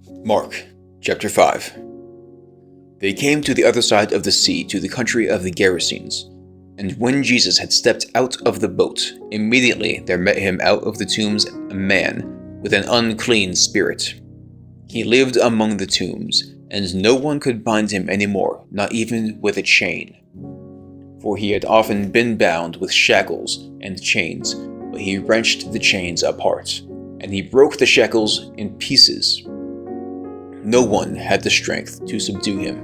Mark chapter 5. They came to the other side of the sea, to the country of the Gerasenes. And when Jesus had stepped out of the boat, immediately there met him out of the tombs a man with an unclean spirit. He lived among the tombs, and no one could bind him any more, not even with a chain. For he had often been bound with shackles and chains, but he wrenched the chains apart, and he broke the shackles in pieces. No one had the strength to subdue him.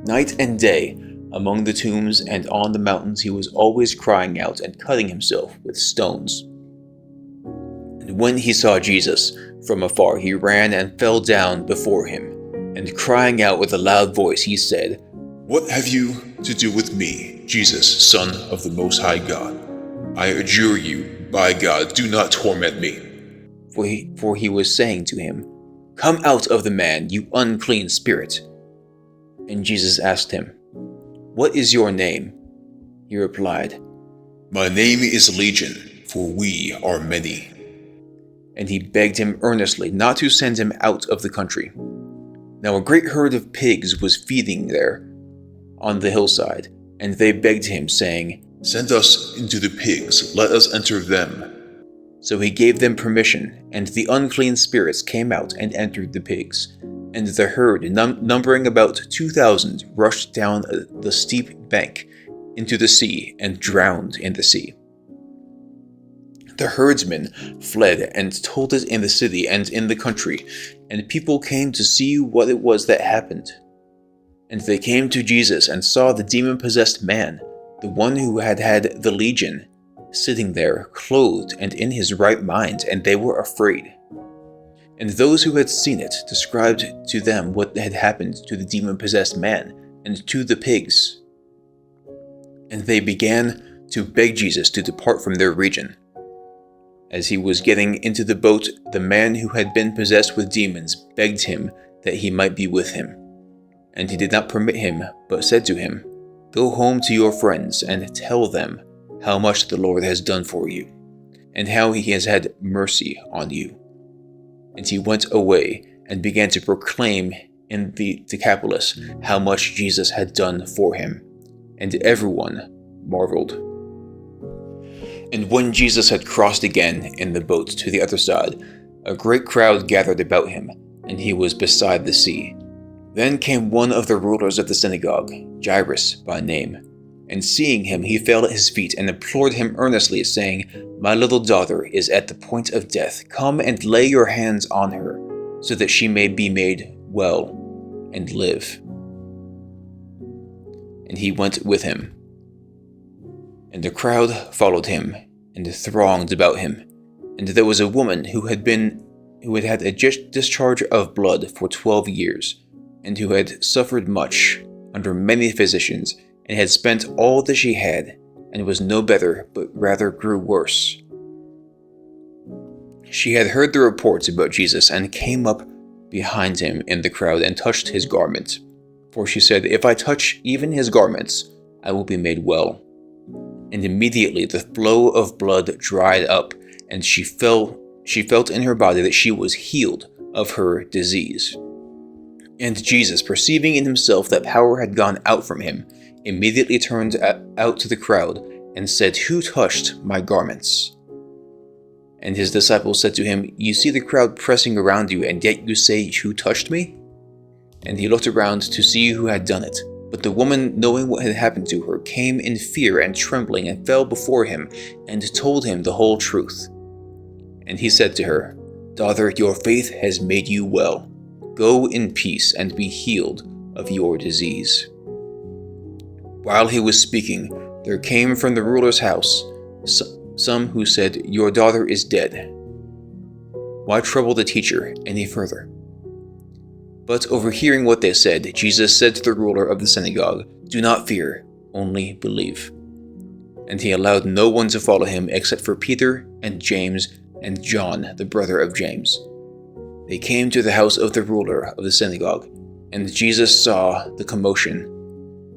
Night and day, among the tombs and on the mountains, he was always crying out and cutting himself with stones. And when he saw Jesus from afar, he ran and fell down before him, and crying out with a loud voice, he said, "What have you to do with me, Jesus, Son of the Most High God? I adjure you, by God, do not torment me." For he was saying to him, "Come out of the man, you unclean spirit." And Jesus asked him, "What is your name?" He replied, "My name is Legion, for we are many." And he begged him earnestly not to send him out of the country. Now a great herd of pigs was feeding there on the hillside, and they begged him, saying, "Send us into the pigs, let us enter them." So he gave them permission, and the unclean spirits came out and entered the pigs. And the herd, numbering about 2,000, rushed down the steep bank into the sea and drowned in the sea. The herdsmen fled and told it in the city and in the country, and people came to see what it was that happened. And they came to Jesus and saw the demon-possessed man, the one who had had the legion, sitting there, clothed and in his right mind, and they were afraid. And those who had seen it described to them what had happened to the demon-possessed man and to the pigs. And they began to beg Jesus to depart from their region. As he was getting into the boat, the man who had been possessed with demons begged him that he might be with him. And he did not permit him, but said to him, "Go home to your friends and tell them how much the Lord has done for you, and how he has had mercy on you." And he went away and began to proclaim in the Decapolis how much Jesus had done for him, and everyone marveled. And when Jesus had crossed again in the boat to the other side, a great crowd gathered about him, and he was beside the sea. Then came one of the rulers of the synagogue, Jairus by name, and seeing him, he fell at his feet and implored him earnestly, saying, "My little daughter is at the point of death. Come and lay your hands on her, so that she may be made well and live." And he went with him. And the crowd followed him and thronged about him. And there was a woman who had had a discharge of blood for 12 years, and who had suffered much under many physicians, and had spent all that she had, and was no better, but rather grew worse. She had heard the reports about Jesus, and came up behind him in the crowd, and touched his garment. For she said, "If I touch even his garments, I will be made well." And immediately the flow of blood dried up, and she felt in her body that she was healed of her disease. And Jesus, perceiving in himself that power had gone out from him, immediately turned out to the crowd and said, "Who touched my garments?" And his disciples said to him, "You see the crowd pressing around you, and yet you say, 'Who touched me?'" And he looked around to see who had done it. But the woman, knowing what had happened to her, came in fear and trembling, and fell before him, and told him the whole truth. And he said to her, "Daughter, your faith has made you well. Go in peace and be healed of your disease." While he was speaking, there came from the ruler's house some who said, "Your daughter is dead. Why trouble the teacher any further?" But overhearing what they said, Jesus said to the ruler of the synagogue, "Do not fear, only believe." And he allowed no one to follow him except for Peter and James and John, the brother of James. They came to the house of the ruler of the synagogue, and Jesus saw the commotion,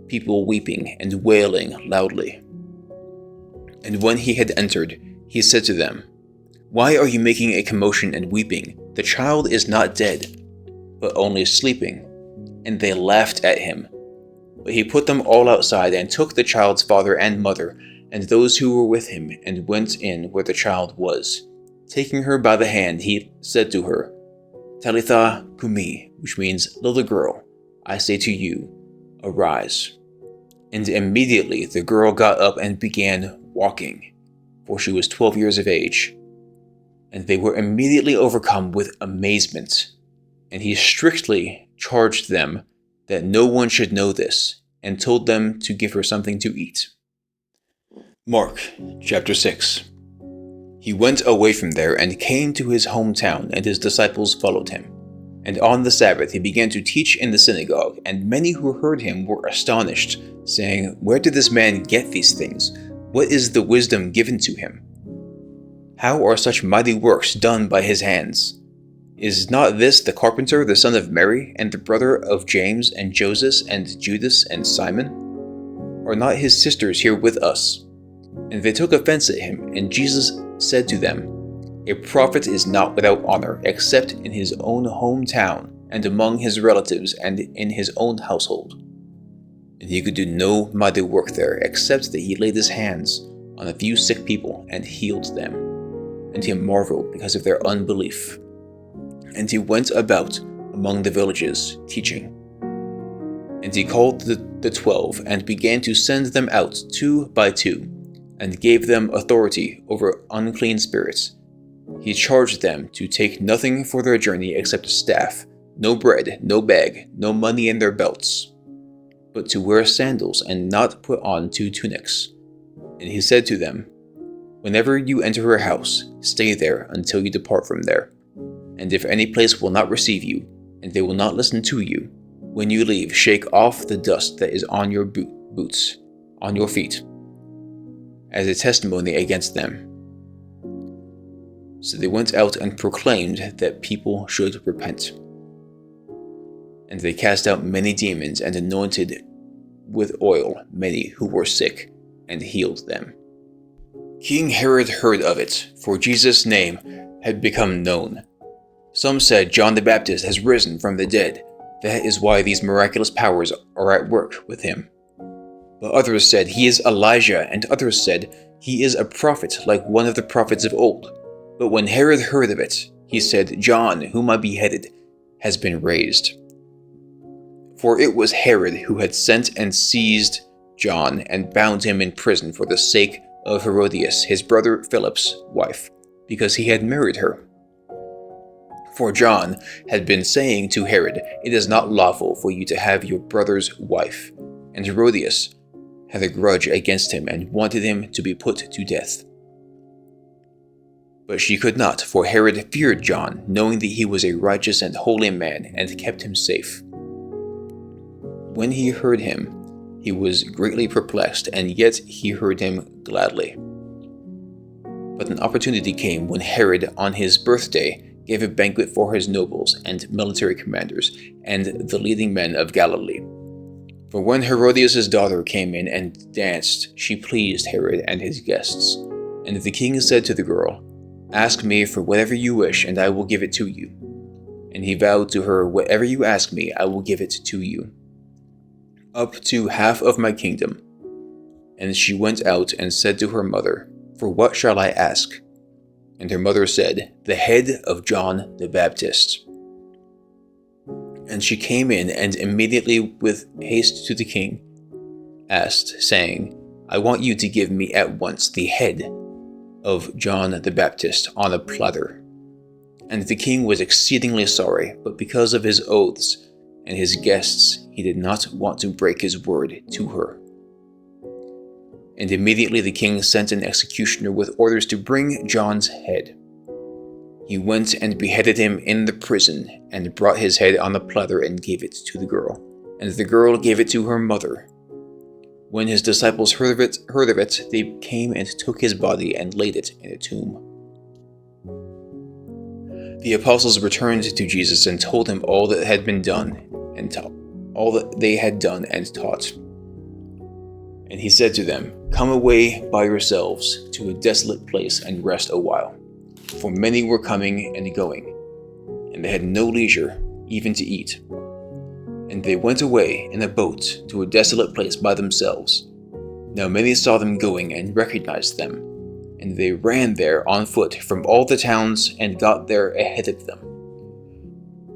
people weeping and wailing loudly. And when he had entered, he said to them, "Why are you making a commotion and weeping? The child is not dead, but only sleeping. And they laughed at him. But he put them all outside and took the child's father and mother and those who were with him and went in where the child was. Taking her by the hand, he said to her, Talitha kumi, which means, little girl, I say to you, arise. And immediately the girl got up and began walking, for she was 12 years of age. And they were immediately overcome with amazement. And he strictly charged them that no one should know this, and told them to give her something to eat. Mark chapter 6. He went away from there and came to his hometown, and his disciples followed him. And on the Sabbath he began to teach in the synagogue, and many who heard him were astonished, saying, Where did this man get these things? What is the wisdom given to him? How are such mighty works done by his hands? Is not this the carpenter, the son of Mary, and the brother of James and Joseph and Judas and Simon? Are not his sisters here with us? And they took offense at him, and Jesus said to them, A prophet is not without honor, except in his own hometown, and among his relatives, and in his own household. And he could do no mighty work there, except that he laid his hands on a few sick people and healed them. And he marveled because of their unbelief. And he went about among the villages, teaching. And he called the 12, and began to send them out 2 by 2, and gave them authority over unclean spirits. He charged them to take nothing for their journey except a staff, no bread, no bag, no money in their belts, but to wear sandals and not put on 2 tunics. And he said to them, Whenever you enter a house, stay there until you depart from there. And if any place will not receive you, and they will not listen to you, when you leave, shake off the dust that is on your boots, on your feet, as a testimony against them. So they went out and proclaimed that people should repent. And they cast out many demons and anointed with oil many who were sick, and healed them. King Herod heard of it, for Jesus' name had become known. Some said John the Baptist has risen from the dead. That is why these miraculous powers are at work with him. But others said he is Elijah, and others said he is a prophet like one of the prophets of old. But when Herod heard of it, he said, John, whom I beheaded, has been raised. For it was Herod who had sent and seized John and bound him in prison for the sake of Herodias, his brother Philip's wife, because he had married her. For John had been saying to Herod, It is not lawful for you to have your brother's wife. And Herodias had a grudge against him and wanted him to be put to death. But she could not, for Herod feared John, knowing that he was a righteous and holy man, and kept him safe. When he heard him, he was greatly perplexed, and yet he heard him gladly. But an opportunity came when Herod, on his birthday, gave a banquet for his nobles and military commanders and the leading men of Galilee. For when Herodias' daughter came in and danced, she pleased Herod and his guests. And the king said to the girl, Ask me for whatever you wish, and I will give it to you. And he vowed to her, Whatever you ask me, I will give it to you, up to half of my kingdom. And she went out and said to her mother, For what shall I ask? And her mother said, The head of John the Baptist. And she came in and immediately with haste to the king asked, saying, I want you to give me at once the head of John the Baptist on a platter. And the king was exceedingly sorry, but because of his oaths and his guests, he did not want to break his word to her. And immediately the king sent an executioner with orders to bring John's head. He went and beheaded him in the prison, and brought his head on a platter and gave it to the girl. And the girl gave it to her mother. When his disciples heard of it, they came and took his body and laid it in a tomb. The apostles returned to Jesus and told him all that had been done, and all that they had done and taught. And he said to them, Come away by yourselves to a desolate place and rest a while. For many were coming and going, and they had no leisure even to eat. And they went away in a boat to a desolate place by themselves. Now many saw them going and recognized them, and they ran there on foot from all the towns and got there ahead of them.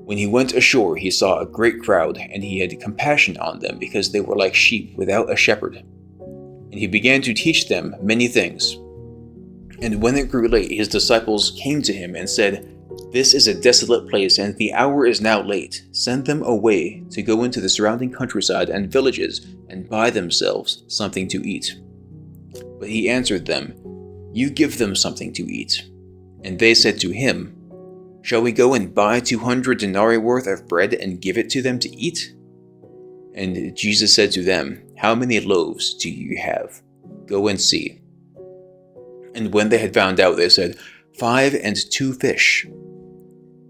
When he went ashore, he saw a great crowd, and he had compassion on them because they were like sheep without a shepherd. And he began to teach them many things. And when it grew late, his disciples came to him and said, "This is a desolate place, and the hour is now late. Send them away to go into the surrounding countryside and villages and buy themselves something to eat." But he answered them, "You give them something to eat." And they said to him, "Shall we go and buy 200 denarii worth of bread and give it to them to eat?" And Jesus said to them, "How many loaves do you have? Go and see." And when they had found out, they said, 5 and 2 fish.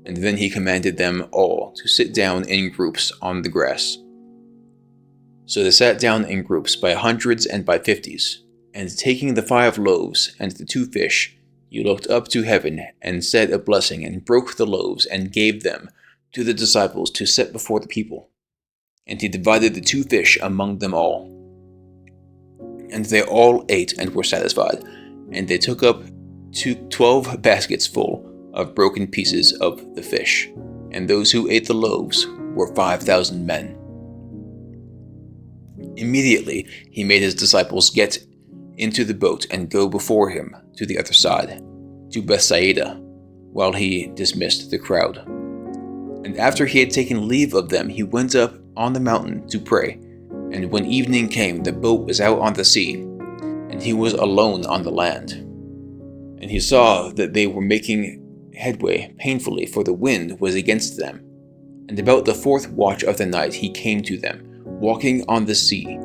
And then he commanded them all to sit down in groups on the grass. So they sat down in groups by hundreds and by 50s. And taking the 5 loaves and the 2 fish, he looked up to heaven and said a blessing and broke the loaves and gave them to the disciples to set before the people. And he divided the 2 fish among them all. And they all ate and were satisfied. And they took up 12 baskets full of broken pieces of the fish. And those who ate the loaves were 5,000 men. Immediately he made his disciples get into the boat and go before him to the other side, to Bethsaida, while he dismissed the crowd. And after he had taken leave of them, he went up on the mountain to pray. And when evening came, the boat was out on the sea, and he was alone on the land. And he saw that they were making headway painfully, for the wind was against them. And about the 4th watch of the night he came to them, walking on the sea.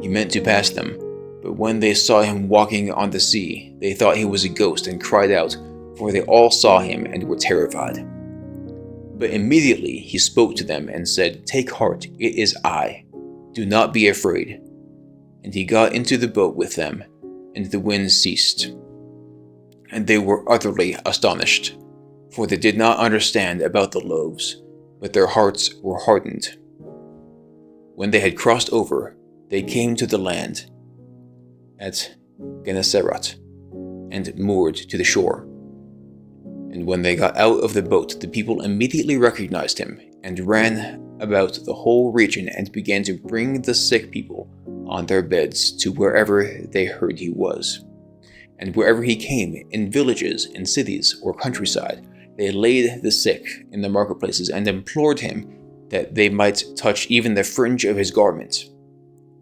He meant to pass them, but when they saw him walking on the sea, they thought he was a ghost and cried out, for they all saw him and were terrified. But immediately he spoke to them and said, "Take heart, it is I. Do not be afraid." And he got into the boat with them, and the wind ceased. And they were utterly astonished, for they did not understand about the loaves, but their hearts were hardened. When they had crossed over, they came to the land at Gennesaret, and moored to the shore. And when they got out of the boat, the people immediately recognized him, and ran about the whole region, and began to bring the sick people on their beds to wherever they heard he was. And wherever he came, in villages, in cities, or countryside, they laid the sick in the marketplaces, and implored him that they might touch even the fringe of his garment.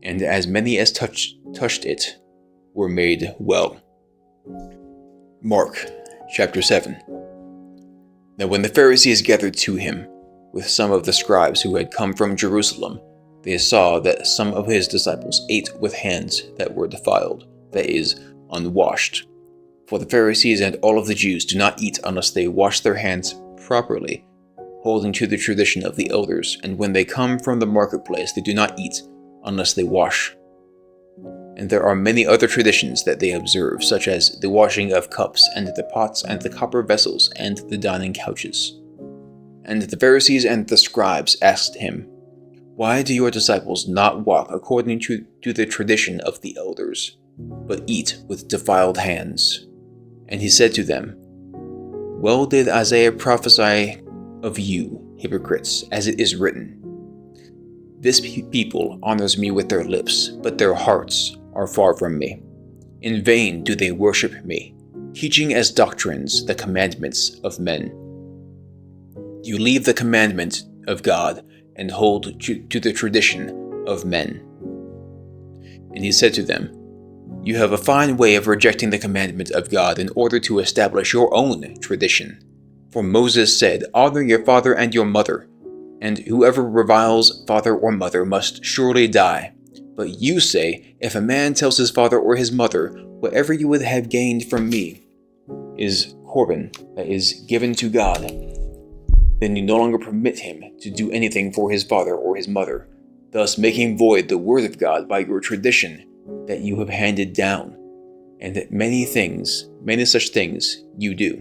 And as many as touched it were made well. Mark chapter 7. Now when the Pharisees gathered to him with some of the scribes who had come from Jerusalem, they saw that some of his disciples ate with hands that were defiled, that is, unwashed. For the Pharisees and all of the Jews do not eat unless they wash their hands properly, holding to the tradition of the elders, and when they come from the marketplace they do not eat unless they wash. And there are many other traditions that they observe, such as the washing of cups, and the pots, and the copper vessels, and the dining couches. And the Pharisees and the scribes asked him, "Why do your disciples not walk according to the tradition of the elders, but eat with defiled hands?" And he said to them, "Well did Isaiah prophesy of you, hypocrites, as it is written, 'This people honors me with their lips, but their hearts are far from me. In vain do they worship me, teaching as doctrines the commandments of men. You leave the commandment of God and hold to the tradition of men." And he said to them, "You have a fine way of rejecting the commandment of God in order to establish your own tradition. For Moses said, 'Honor your father and your mother,' and whoever reviles father or mother must surely die. But you say, if a man tells his father or his mother, 'Whatever you would have gained from me is Corban, that is, given to God,' then you no longer permit him to do anything for his father or his mother, thus making void the word of God by your tradition that you have handed down, and that many such things you do."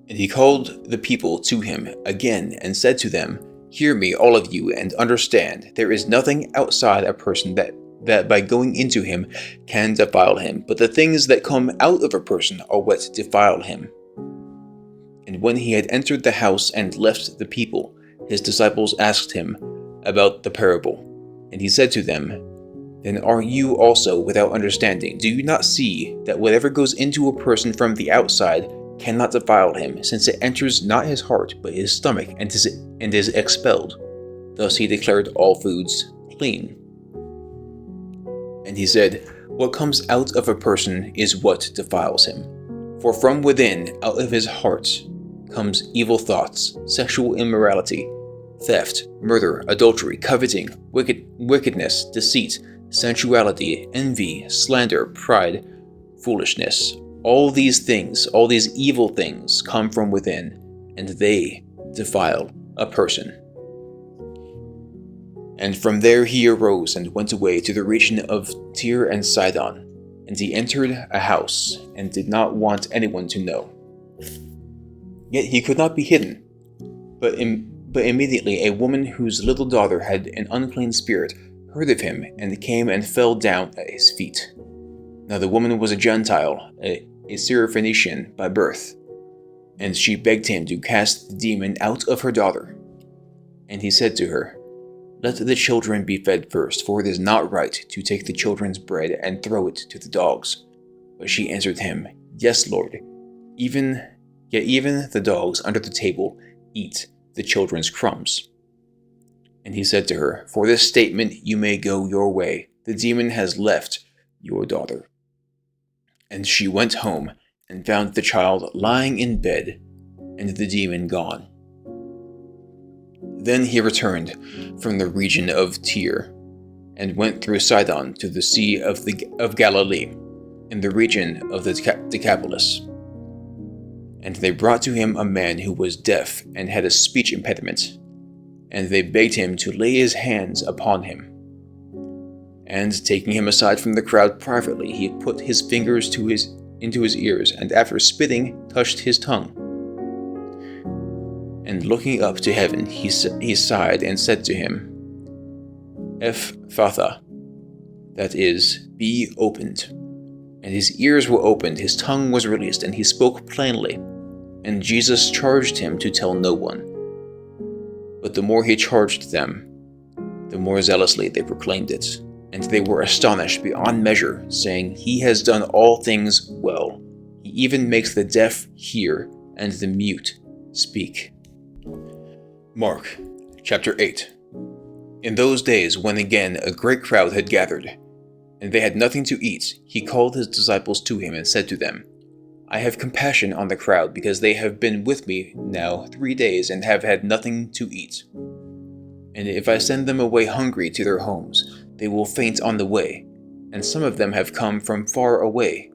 And he called the people to him again and said to them, Hear me, all of you, and understand, there is nothing outside a person that by going into him can defile him, but the things that come out of a person are what defile him. And when he had entered the house and left the people, his disciples asked him about the parable. And he said to them, Then are you also without understanding? Do you not see that whatever goes into a person from the outside cannot defile him, since it enters not his heart, but his stomach, and is expelled? Thus he declared all foods clean. And he said, What comes out of a person is what defiles him. For from within, out of his heart, comes evil thoughts, sexual immorality, theft, murder, adultery, coveting, wickedness, deceit, sensuality, envy, slander, pride, foolishness. All these evil things come from within, and they defile a person. And from there he arose and went away to the region of Tyre and Sidon. And he entered a house, and did not want anyone to know. Yet he could not be hidden. But immediately a woman whose little daughter had an unclean spirit heard of him, and came and fell down at his feet. Now the woman was a Gentile, a Syrophoenician by birth, and she begged him to cast the demon out of her daughter. And he said to her, Let the children be fed first, for it is not right to take the children's bread and throw it to the dogs. But she answered him, Yes, Lord, yet even the dogs under the table eat the children's crumbs. And he said to her, For this statement you may go your way. The demon has left your daughter. And she went home and found the child lying in bed, and the demon gone. Then he returned from the region of Tyre, and went through Sidon to the Sea of Galilee, in the region of the Decapolis. And they brought to him a man who was deaf and had a speech impediment, and they begged him to lay his hands upon him. And taking him aside from the crowd privately, he put his fingers into his ears, and after spitting, touched his tongue. And looking up to heaven, he sighed and said to him, Ephphatha, that is, be opened. And his ears were opened, his tongue was released, and he spoke plainly. And Jesus charged him to tell no one. But the more he charged them, the more zealously they proclaimed it. And they were astonished beyond measure, saying, He has done all things well. He even makes the deaf hear and the mute speak. Mark chapter 8. In those days, when again a great crowd had gathered, and they had nothing to eat, he called his disciples to him and said to them, I have compassion on the crowd, because they have been with me now 3 days and have had nothing to eat. And if I send them away hungry to their homes, they will faint on the way, and some of them have come from far away.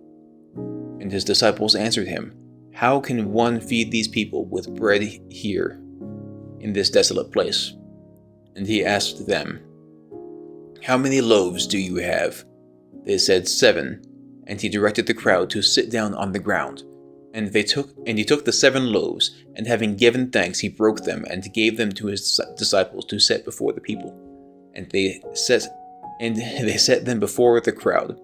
And his disciples answered him, How can one feed these people with bread here, in this desolate place? And he asked them, How many loaves do you have? They said, 7. And he directed the crowd to sit down on the ground. And he took the 7 loaves, and having given thanks, he broke them and gave them to his disciples to set before the people. And they set them before the crowd.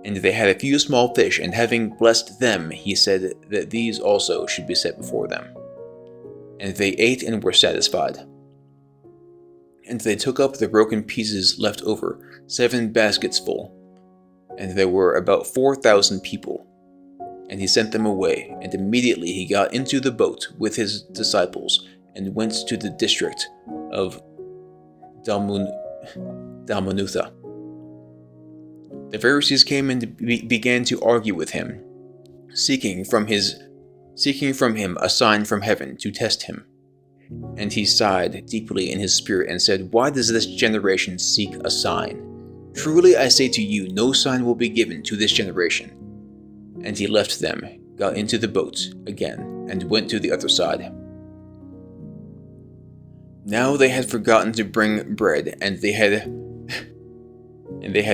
And they had a few small fish, and having blessed them, he said that these also should be set before them. And they ate and were satisfied. And they took up the broken pieces left over, 7 baskets full. And there were about 4,000 people. And he sent them away, and immediately he got into the boat with his disciples, and went to the district of Dalmanutha. The Pharisees came and began to argue with him, seeking from him a sign from heaven to test him. And he sighed deeply in his spirit and said, Why does this generation seek a sign? Truly I say to you, no sign will be given to this generation. And he left them, got into the boat again, and went to the other side. Now they had forgotten to bring bread, and they had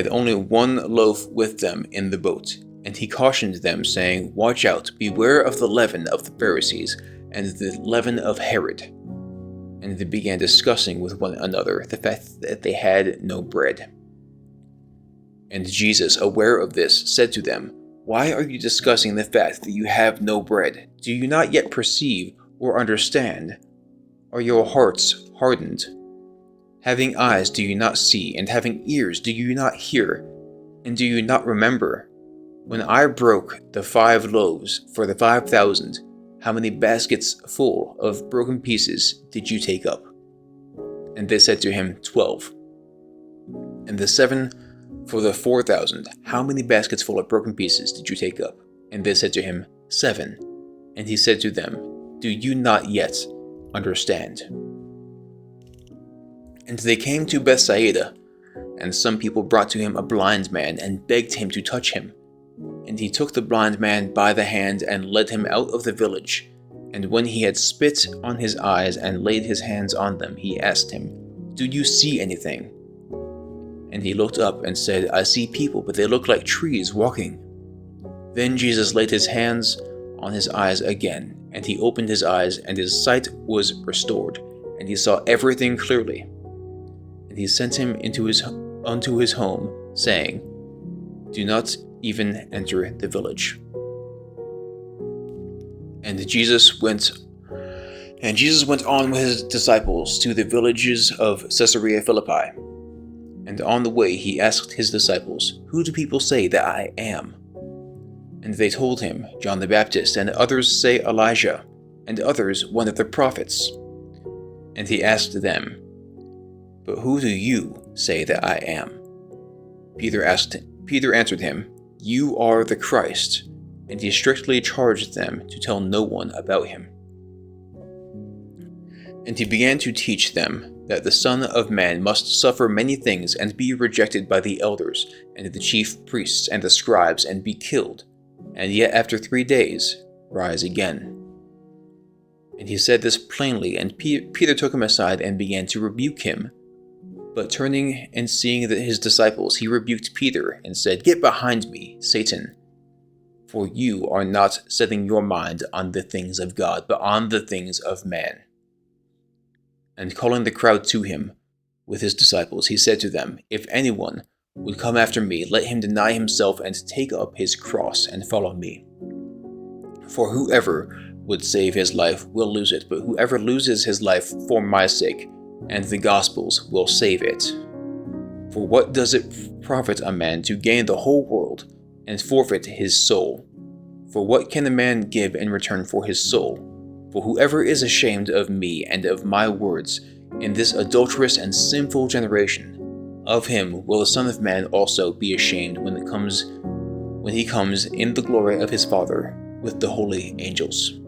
only 1 loaf with them in the boat. And he cautioned them, saying, "Watch out, beware of the leaven of the Pharisees, and the leaven of Herod." And they began discussing with one another the fact that they had no bread. And Jesus, aware of this, said to them, "Why are you discussing the fact that you have no bread? Do you not yet perceive or understand? Are your hearts hardened? Having eyes, do you not see? And having ears, do you not hear? And do you not remember? When I broke the 5 loaves for the 5,000, how many baskets full of broken pieces did you take up?" And they said to him, 12. "And the 7 for the 4,000, how many baskets full of broken pieces did you take up?" And they said to him, 7. And he said to them, "Do you not yet understand?" And they came to Bethsaida, and some people brought to him a blind man and begged him to touch him. And he took the blind man by the hand and led him out of the village. And when he had spit on his eyes and laid his hands on them, he asked him, "Do you see anything?" And he looked up and said, "I see people, but they look like trees walking." Then Jesus laid his hands on his eyes again, and he opened his eyes, and his sight was restored, and he saw everything clearly. And he sent him unto his home, saying, "Do not even enter the village." And Jesus went on with his disciples to the villages of Caesarea Philippi. And on the way he asked his disciples, "Who do people say that I am?" And they told him, "John the Baptist, and others say Elijah, and others one of the prophets." And he asked them, "But who do you say that I am?" Peter answered him, "You are the Christ." And he strictly charged them to tell no one about him. And he began to teach them that the Son of Man must suffer many things and be rejected by the elders and the chief priests and the scribes and be killed, and yet after 3 days rise again. And he said this plainly, and Peter took him aside and began to rebuke him. But turning and seeing his disciples, he rebuked Peter and said, "Get behind me, Satan, for you are not setting your mind on the things of God, but on the things of man." And calling the crowd to him with his disciples, he said to them, "If anyone would come after me, let him deny himself and take up his cross and follow me. For whoever would save his life will lose it, but whoever loses his life for my sake and the gospel's will save it. For what does it profit a man to gain the whole world and forfeit his soul? For what can a man give in return for his soul? For whoever is ashamed of me and of my words in this adulterous and sinful generation, of him will the Son of Man also be ashamed when he comes in the glory of his Father with the holy angels."